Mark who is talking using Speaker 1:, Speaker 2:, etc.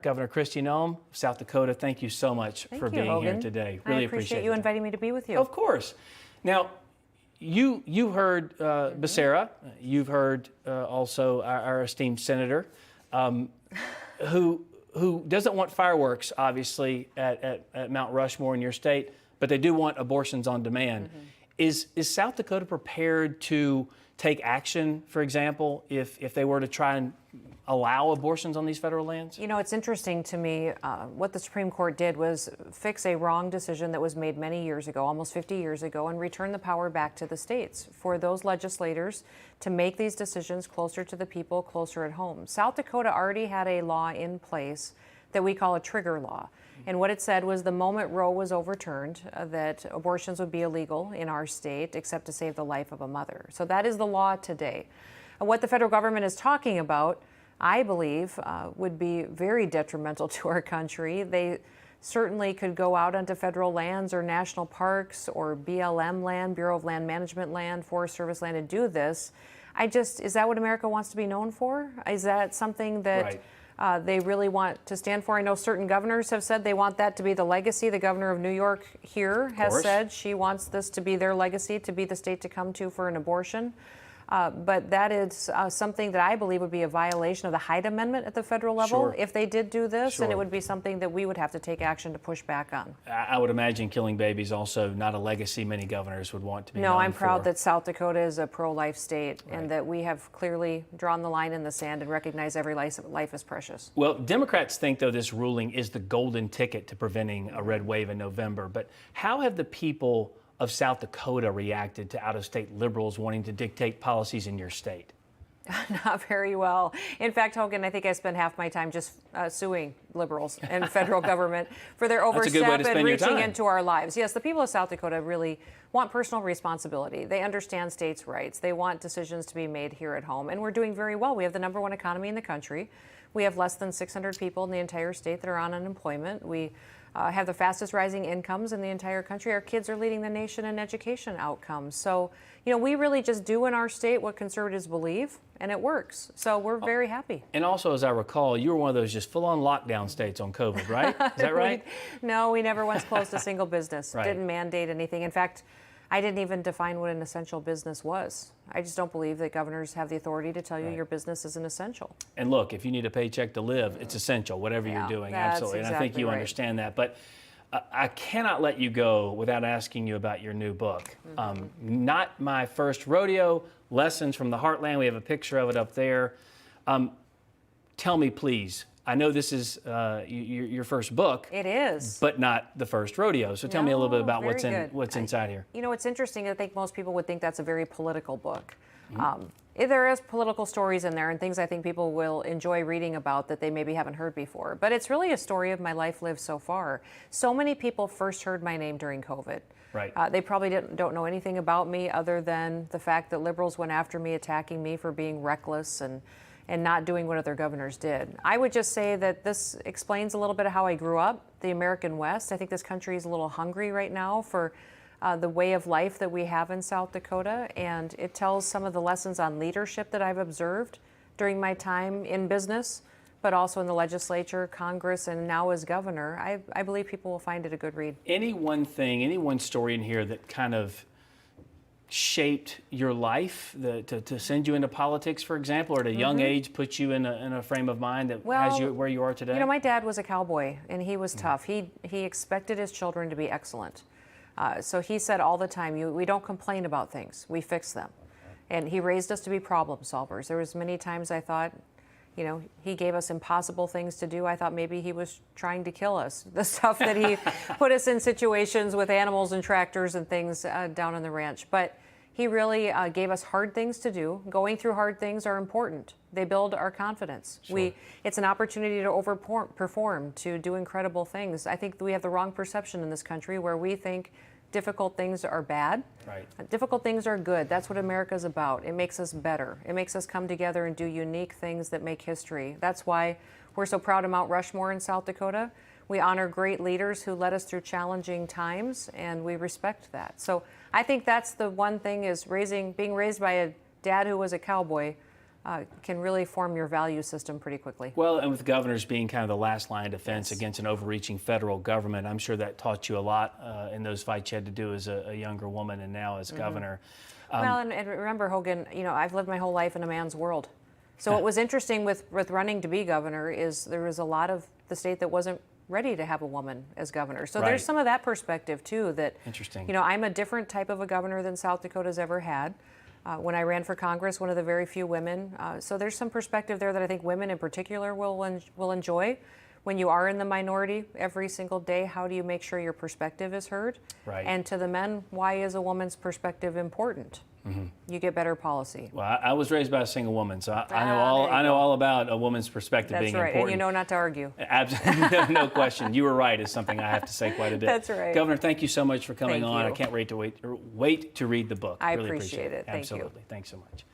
Speaker 1: Governor Kristi Noem, South Dakota, thank you so much for being here today. Really
Speaker 2: appreciate you inviting me to be with you.
Speaker 1: Of course. Now, you heard Becerra. You've heard also our esteemed senator, who doesn't want fireworks, obviously, at Mount Rushmore in your state, but they do want abortions on demand. Is South Dakota prepared to take action, for example, if they were to try and allow abortions on these federal lands?
Speaker 2: You know, it's interesting to me, what the Supreme Court did was fix a wrong decision that was made many years ago, almost 50 years ago, and return the power back to the states for those legislators to make these decisions closer to the people, closer at home. South Dakota already had a law in place that we call a trigger law. And what it said was the moment Roe was overturned, that abortions would be illegal in our state except to save the life of a mother. So that is the law today. And what the federal government is talking about, I believe, would be very detrimental to our country. They certainly could go out onto federal lands or national parks or BLM land, Bureau of Land Management land, Forest Service land, and do this. Is that what America wants to be known for? Is that something that they really want to stand for? I know certain governors have said they want that to be the legacy. The governor of New York here has said she wants this to be their legacy, to be the state to come to for an abortion. But that is something that I believe would be a violation of the Hyde Amendment at the federal level. If they did do this, and it would be something that we would have to take action to push back on.
Speaker 1: I would imagine killing babies also not a legacy many governors would want to be known
Speaker 2: I'm proud
Speaker 1: for.
Speaker 2: that South Dakota is a pro-life state and that we have clearly drawn the line in the sand and recognize every life is precious.
Speaker 1: Well, Democrats think, though, this ruling is the golden ticket to preventing a red wave in November. But how have the people of South Dakota reacted to out-of-state liberals wanting to dictate policies in your state?
Speaker 2: Not very well. In fact, Hogan, I think I spend half my time just suing liberals and federal government for their overstep and reaching into our lives. Yes, the people of South Dakota really want personal responsibility. They understand states' rights. They want decisions to be made here at home. And we're doing very well. We have the #1 economy in the country. We have less than 600 people in the entire state that are on unemployment. We have the fastest rising incomes in the entire country. Our kids are leading the nation in education outcomes. So, you know, we really just do in our state what conservatives believe, and it works. So we're very happy.
Speaker 1: And also, as I recall, you were one of those just full-on lockdown states on COVID, right? Is that right?
Speaker 2: No, we never once closed a single business. Didn't mandate anything. In fact, I didn't even define what an essential business was. I just don't believe that governors have the authority to tell you your business isn't essential.
Speaker 1: And look, if you need a paycheck to live, it's essential, whatever you're doing, absolutely. And I think you understand that. But I cannot let you go without asking you about your new book. Not My First Rodeo, Lessons from the Heartland. We have a picture of it up there. Tell me, please. I know this is your first book.
Speaker 2: It is.
Speaker 1: But not the first rodeo. So tell me a little bit about what's inside here.
Speaker 2: You know, it's interesting. I think most people would think that's a very political book. There is political stories in there and things I think people will enjoy reading about that they maybe haven't heard before. But it's really a story of my life lived so far. So many people first heard my name during COVID. They probably don't know anything about me other than the fact that liberals went after me, attacking me for being reckless and not doing what other governors did. I would just say that this explains a little bit of how I grew up, the American West. I think this country is a little hungry right now for the way of life that we have in South Dakota, and it tells some of the lessons on leadership that I've observed during my time in business, but also in the legislature, Congress, and now as governor. I believe people will find it a good read. Any one
Speaker 1: thing, any one story in here that kind of shaped your life to send you into politics, for example, or at a young age put you in a frame of mind that has you where you are today?
Speaker 2: You know, my dad was a cowboy, and he was tough. He expected his children to be excellent. So he said all the time, we don't complain about things, we fix them. And he raised us to be problem solvers. There was many times I thought, you know, he gave us impossible things to do. I thought maybe he was trying to kill us. The stuff that he put us in situations with animals and tractors and things down on the ranch. But he really gave us hard things to do. Going through hard things are important. They build our confidence. It's an opportunity to overperform, to do incredible things. I think we have the wrong perception in this country where we think difficult things are bad. Difficult things are good. That's what America's about. It makes us better. It makes us come together and do unique things that make history. That's why we're so proud of Mount Rushmore in South Dakota. We honor great leaders who led us through challenging times, and we respect that. So I think that's the one thing is being raised by a dad who was a cowboy can really form your value system pretty quickly.
Speaker 1: Well, and with governors being kind of the last line of defense against an overreaching federal government, I'm sure that taught you a lot in those fights you had to do as a younger woman and now as governor.
Speaker 2: Well, and remember, Hogan, I've lived my whole life in a man's world. So what was interesting with running to be governor is there was a lot of the state that wasn't ready to have a woman as governor. So there's some of that perspective too that,
Speaker 1: interesting.
Speaker 2: I'm a different type of a governor than South Dakota's ever had. When I ran for Congress, one of the very few women. So there's some perspective there that I think women in particular will enjoy. When you are in the minority every single day, how do you make sure your perspective is heard?
Speaker 1: Right.
Speaker 2: And to the men, why is a woman's perspective important? You get better policy.
Speaker 1: Well, I was raised by a single woman, so I know all about a woman's perspective being
Speaker 2: That's right,
Speaker 1: important.
Speaker 2: and you know not to argue.
Speaker 1: Absolutely, no question. You were right is something I have to say quite a bit.
Speaker 2: That's right.
Speaker 1: Governor, thank you so much for coming
Speaker 2: Thank
Speaker 1: on.
Speaker 2: you.
Speaker 1: I can't wait to read the book.
Speaker 2: I
Speaker 1: Really
Speaker 2: appreciate it. Thank you.
Speaker 1: Absolutely. Thanks so much.